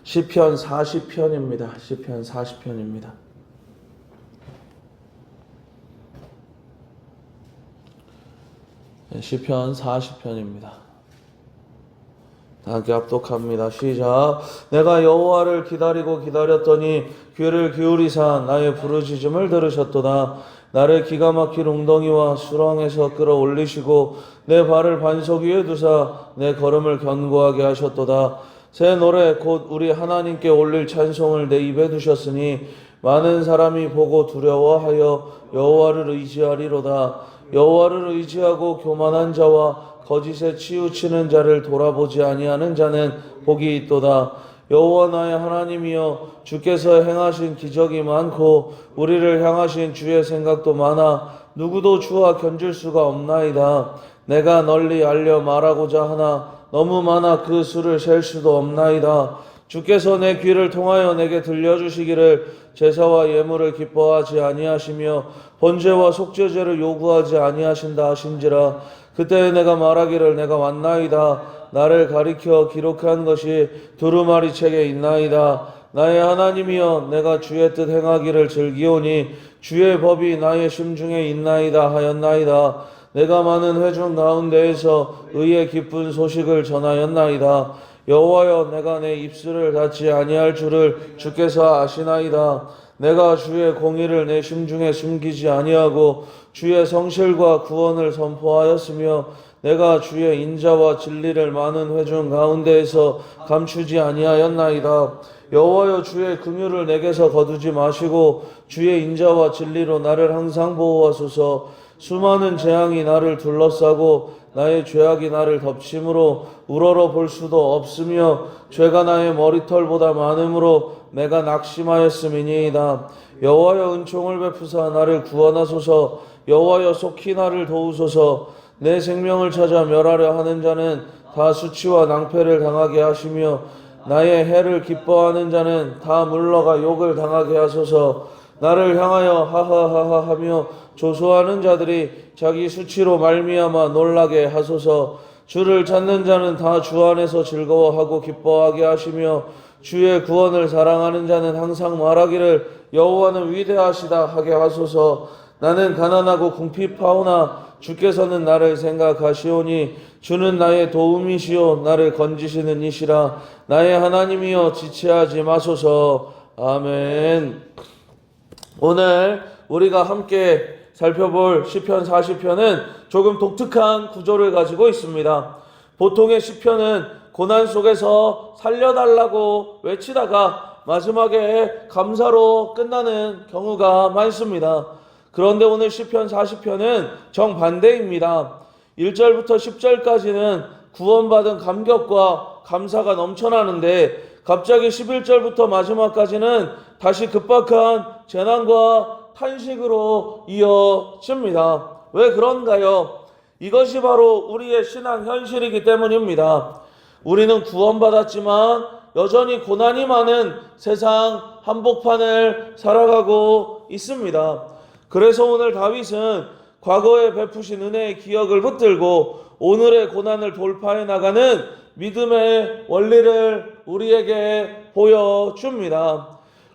시편 40편입니다. 시편 40편입니다. 시편 40편입니다. 다 함께 합독합니다. 시작. 내가 여호와를 기다리고 기다렸더니 귀를 기울이사 나의 부르짖음을 들으셨도다. 나를 기가 막힌 웅덩이와 수렁에서 끌어올리시고 내 발을 반석 위에 두사 내 걸음을 견고하게 하셨도다. 새 노래 곧 우리 하나님께 올릴 찬송을 내 입에 두셨으니 많은 사람이 보고 두려워하여 여호와를 의지하리로다. 여호와를 의지하고 교만한 자와 거짓에 치우치는 자를 돌아보지 아니하는 자는 복이 있도다. 여호와 나의 하나님이여, 주께서 행하신 기적이 많고 우리를 향하신 주의 생각도 많아 누구도 주와 견줄 수가 없나이다. 내가 널리 알려 말하고자 하나 너무 많아 그 수를 셀 수도 없나이다. 주께서 내 귀를 통하여 내게 들려주시기를 제사와 예물을 기뻐하지 아니하시며 번제와 속죄제를 요구하지 아니하신다 하신지라. 그때 내가 말하기를 내가 왔나이다. 나를 가리켜 기록한 것이 두루마리 책에 있나이다. 나의 하나님이여, 내가 주의 뜻 행하기를 즐기오니 주의 법이 나의 심중에 있나이다 하였나이다. 내가 많은 회중 가운데에서 의의 기쁜 소식을 전하였나이다. 여호와여, 내가 내 입술을 닫지 아니할 줄을 주께서 아시나이다. 내가 주의 공의를 내 심중에 숨기지 아니하고 주의 성실과 구원을 선포하였으며 내가 주의 인자와 진리를 많은 회중 가운데에서 감추지 아니하였나이다. 여호와여, 주의 긍휼을 내게서 거두지 마시고 주의 인자와 진리로 나를 항상 보호하소서. 수많은 재앙이 나를 둘러싸고 나의 죄악이 나를 덮침으로 우러러 볼 수도 없으며 죄가 나의 머리털보다 많음으로 내가 낙심하였음이니이다. 여호와여, 은총을 베푸사 나를 구원하소서. 여호와여, 속히 나를 도우소서. 내 생명을 찾아 멸하려 하는 자는 다 수치와 낭패를 당하게 하시며 나의 해를 기뻐하는 자는 다 물러가 욕을 당하게 하소서. 나를 향하여 하하하하 하며 조소하는 자들이 자기 수치로 말미암아 놀라게 하소서. 주를 찾는 자는 다 주 안에서 즐거워하고 기뻐하게 하시며 주의 구원을 사랑하는 자는 항상 말하기를 여호와는 위대하시다 하게 하소서. 나는 가난하고 궁핍하오나 주께서는 나를 생각하시오니 주는 나의 도움이시오 나를 건지시는 이시라. 나의 하나님이여, 지체하지 마소서. 아멘. 오늘 우리가 함께 살펴볼 시편 40편은 조금 독특한 구조를 가지고 있습니다. 보통의 시편은 고난 속에서 살려달라고 외치다가 마지막에 감사로 끝나는 경우가 많습니다. 그런데 오늘 시편 40편은 정반대입니다. 1절부터 10절까지는 구원받은 감격과 감사가 넘쳐나는데 갑자기 11절부터 마지막까지는 다시 급박한 재난과 탄식으로 이어집니다. 왜 그런가요? 이것이 바로 우리의 신앙 현실이기 때문입니다. 우리는 구원받았지만 여전히 고난이 많은 세상 한복판을 살아가고 있습니다. 그래서 오늘 다윗은 과거에 베푸신 은혜의 기억을 붙들고 오늘의 고난을 돌파해 나가는 믿음의 원리를 우리에게 보여줍니다.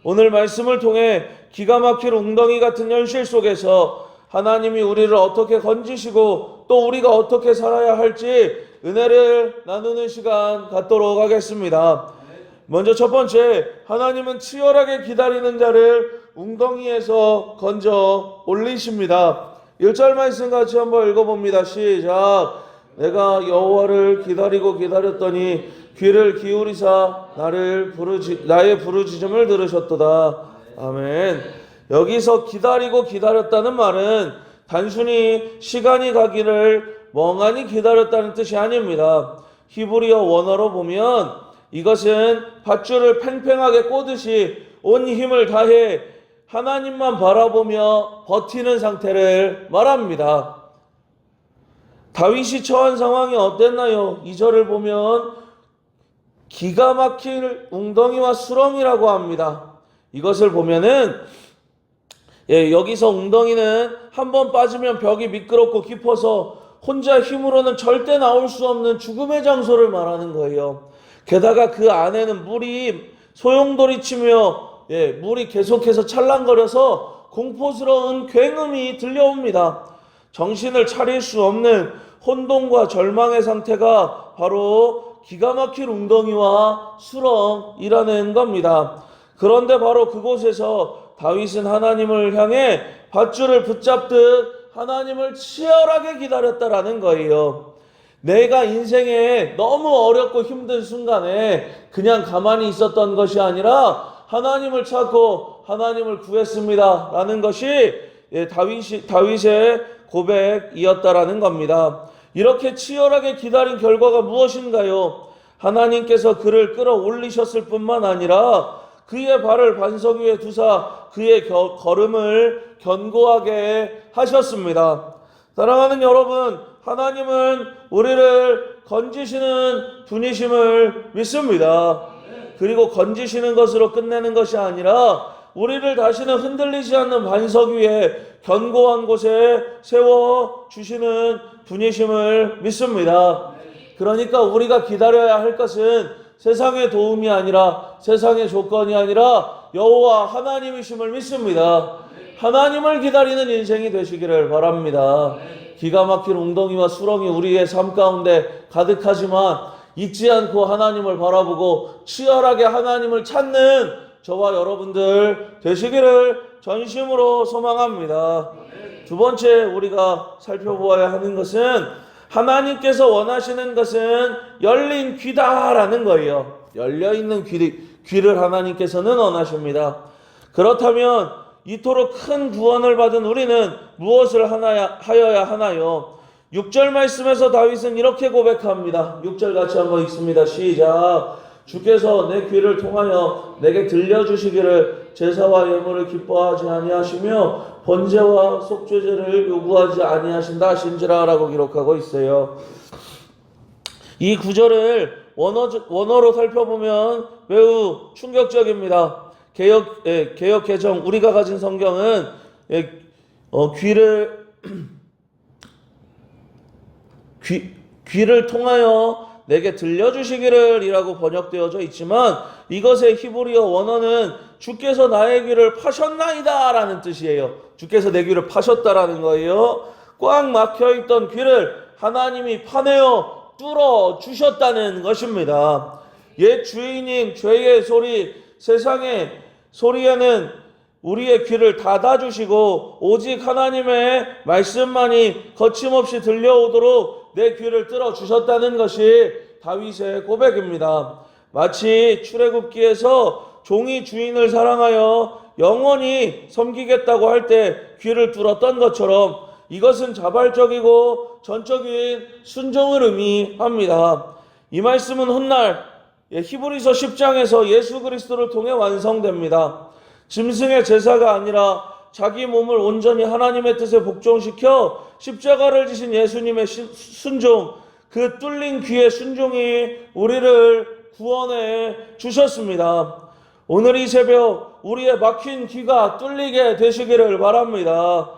오늘 말씀을 통해 기가 막힐 웅덩이 같은 현실 속에서 하나님이 우리를 어떻게 건지시고 또 우리가 어떻게 살아야 할지 은혜를 나누는 시간 갖도록 하겠습니다. 먼저 첫 번째, 하나님은 치열하게 기다리는 자를 웅덩이에서 건져 올리십니다. 1절 말씀 같이 한번 읽어봅니다. 시작. 내가 여호와를 기다리고 기다렸더니 귀를 기울이사 나의 부르짖음을 들으셨도다. 아멘. 여기서 기다리고 기다렸다는 말은 단순히 시간이 가기를 멍하니 기다렸다는 뜻이 아닙니다. 히브리어 원어로 보면 이것은 밧줄을 팽팽하게 꼬듯이 온 힘을 다해 하나님만 바라보며 버티는 상태를 말합니다. 다윗이 처한 상황이 어땠나요? 2절을 보면 기가 막힐 웅덩이와 수렁이라고 합니다. 이것을 보면은 여기서 웅덩이는 한번 빠지면 벽이 미끄럽고 깊어서 혼자 힘으로는 절대 나올 수 없는 죽음의 장소를 말하는 거예요. 게다가 그 안에는 물이 소용돌이치며 물이 계속해서 찰랑거려서 공포스러운 굉음이 들려옵니다. 정신을 차릴 수 없는 혼돈과 절망의 상태가 바로 기가 막힐 웅덩이와 수렁이라는 겁니다. 그런데 바로 그곳에서 다윗은 하나님을 향해 밧줄을 붙잡듯 하나님을 치열하게 기다렸다라는 거예요. 내가 인생에 너무 어렵고 힘든 순간에 그냥 가만히 있었던 것이 아니라 하나님을 찾고 하나님을 구했습니다 라는 것이 다윗의 고백이었다라는 겁니다. 이렇게 치열하게 기다린 결과가 무엇인가요? 하나님께서 그를 끌어올리셨을 뿐만 아니라 그의 발을 반석 위에 두사 그의 걸음을 견고하게 하셨습니다. 사랑하는 여러분, 하나님은 우리를 건지시는 분이심을 믿습니다. 그리고 건지시는 것으로 끝내는 것이 아니라 우리를 다시는 흔들리지 않는 반석 위에 견고한 곳에 세워주시는 분이심을 믿습니다. 그러니까 우리가 기다려야 할 것은 세상의 도움이 아니라 세상의 조건이 아니라 여호와 하나님이심을 믿습니다. 하나님을 기다리는 인생이 되시기를 바랍니다. 기가 막힌 웅덩이와 수렁이 우리의 삶 가운데 가득하지만 잊지 않고 하나님을 바라보고 치열하게 하나님을 찾는 저와 여러분들 되시기를 전심으로 소망합니다. 두 번째 우리가 살펴보아야 하는 것은 하나님께서 원하시는 것은 열린 귀다라는 거예요. 열려있는 귀를 하나님께서는 원하십니다. 그렇다면 이토록 큰 구원을 받은 우리는 무엇을 하여야 하나요? 6절 말씀에서 다윗은 이렇게 고백합니다. 6절 같이 한번 읽습니다. 시작. 주께서 내 귀를 통하여 내게 들려주시기를 제사와 예물을 기뻐하지 아니하시며 번제와 속죄제를 요구하지 아니하신다 하신지라 라고 기록하고 있어요. 이 구절을 원어로 살펴보면 매우 충격적입니다. 개역 개정 우리가 가진 성경은 귀를 통하여 내게 들려주시기를 이라고 번역되어져 있지만 이것의 히브리어 원어는 주께서 나의 귀를 파셨나이다 라는 뜻이에요. 주께서 내 귀를 파셨다라는 거예요. 꽉 막혀있던 귀를 하나님이 파내어 뚫어 주셨다는 것입니다. 옛 주인인 죄의 소리, 세상의 소리에는 우리의 귀를 닫아주시고 오직 하나님의 말씀만이 거침없이 들려오도록 내 귀를 뚫어주셨다는 것이 다윗의 고백입니다. 마치 출애굽기에서 종이 주인을 사랑하여 영원히 섬기겠다고 할 때 귀를 뚫었던 것처럼 이것은 자발적이고 전적인 순종을 의미합니다. 이 말씀은 훗날 히브리서 10장에서 예수 그리스도를 통해 완성됩니다. 짐승의 제사가 아니라 자기 몸을 온전히 하나님의 뜻에 복종시켜 십자가를 지신 예수님의 순종, 그 뚫린 귀의 순종이 우리를 구원해 주셨습니다. 오늘 이 새벽 우리의 막힌 귀가 뚫리게 되시기를 바랍니다.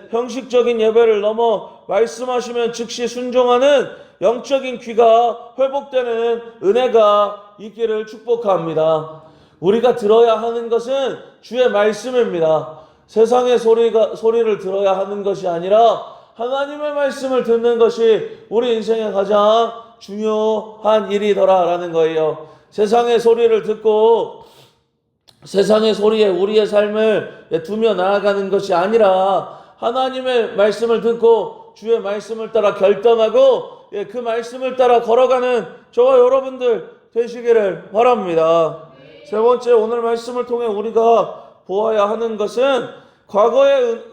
형식적인 예배를 넘어 말씀하시면 즉시 순종하는 영적인 귀가 회복되는 은혜가 있기를 축복합니다. 우리가 들어야 하는 것은 주의 말씀입니다. 세상의 소리를 들어야 하는 것이 아니라 하나님의 말씀을 듣는 것이 우리 인생의 가장 중요한 일이더라라는 거예요. 세상의 소리를 듣고 세상의 소리에 우리의 삶을 두며 나아가는 것이 아니라 하나님의 말씀을 듣고 주의 말씀을 따라 결단하고 그 말씀을 따라 걸어가는 저와 여러분들 되시기를 바랍니다. 세 번째, 오늘 말씀을 통해 우리가 보아야 하는 것은 과거의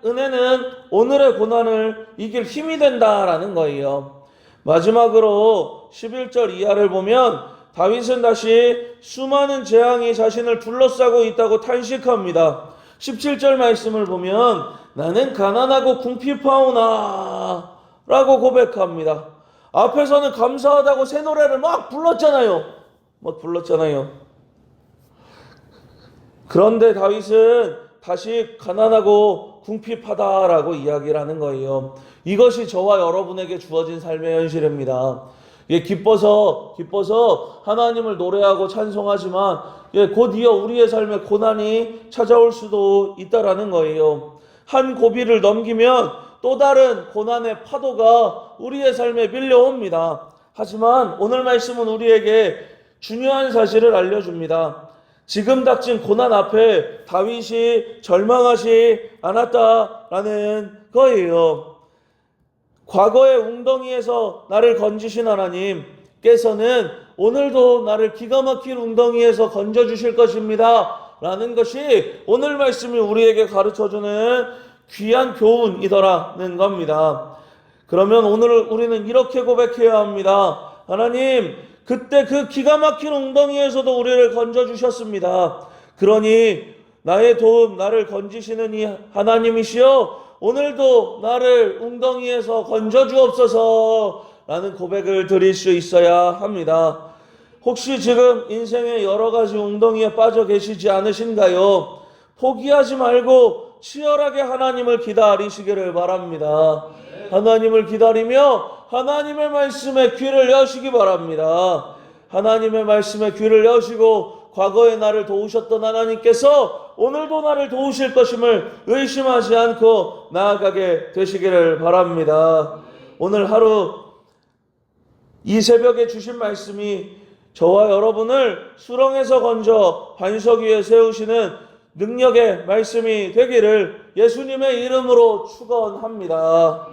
은혜는 오늘의 고난을 이길 힘이 된다라는 거예요. 마지막으로 11절 이하를 보면 다윗은 다시 수많은 재앙이 자신을 둘러싸고 있다고 탄식합니다. 17절 말씀을 보면 나는 가난하고 궁핍하오나 라고 고백합니다. 앞에서는 감사하다고 새 노래를 막 불렀잖아요. 그런데 다윗은 다시 가난하고 궁핍하다라고 이야기를 하는 거예요. 이것이 저와 여러분에게 주어진 삶의 현실입니다. 예, 기뻐서 하나님을 노래하고 찬송하지만 곧 이어 우리의 삶에 고난이 찾아올 수도 있다라는 거예요. 한 고비를 넘기면 또 다른 고난의 파도가 우리의 삶에 밀려옵니다. 하지만 오늘 말씀은 우리에게 중요한 사실을 알려줍니다. 지금 닥친 고난 앞에 다윗이 절망하지 않았다라는 거예요. 과거의 웅덩이에서 나를 건지신 하나님께서는 오늘도 나를 기가 막힌 웅덩이에서 건져주실 것입니다 라는 것이 오늘 말씀이 우리에게 가르쳐주는 귀한 교훈이더라는 겁니다. 그러면 오늘 우리는 이렇게 고백해야 합니다. 하나님, 그때 그 기가 막힌 웅덩이에서도 우리를 건져주셨습니다. 그러니 나의 도움, 나를 건지시는 이 하나님이시여 오늘도 나를 웅덩이에서 건져주옵소서 라는 고백을 드릴 수 있어야 합니다. 혹시 지금 인생의 여러 가지 웅덩이에 빠져 계시지 않으신가요? 포기하지 말고 치열하게 하나님을 기다리시기를 바랍니다. 하나님을 기다리며 하나님의 말씀에 귀를 여시기 바랍니다. 하나님의 말씀에 귀를 여시고 과거에 나를 도우셨던 하나님께서 오늘도 나를 도우실 것임을 의심하지 않고 나아가게 되시기를 바랍니다. 오늘 하루 이 새벽에 주신 말씀이 저와 여러분을 수렁에서 건져 반석 위에 세우시는 능력의 말씀이 되기를 예수님의 이름으로 축원합니다.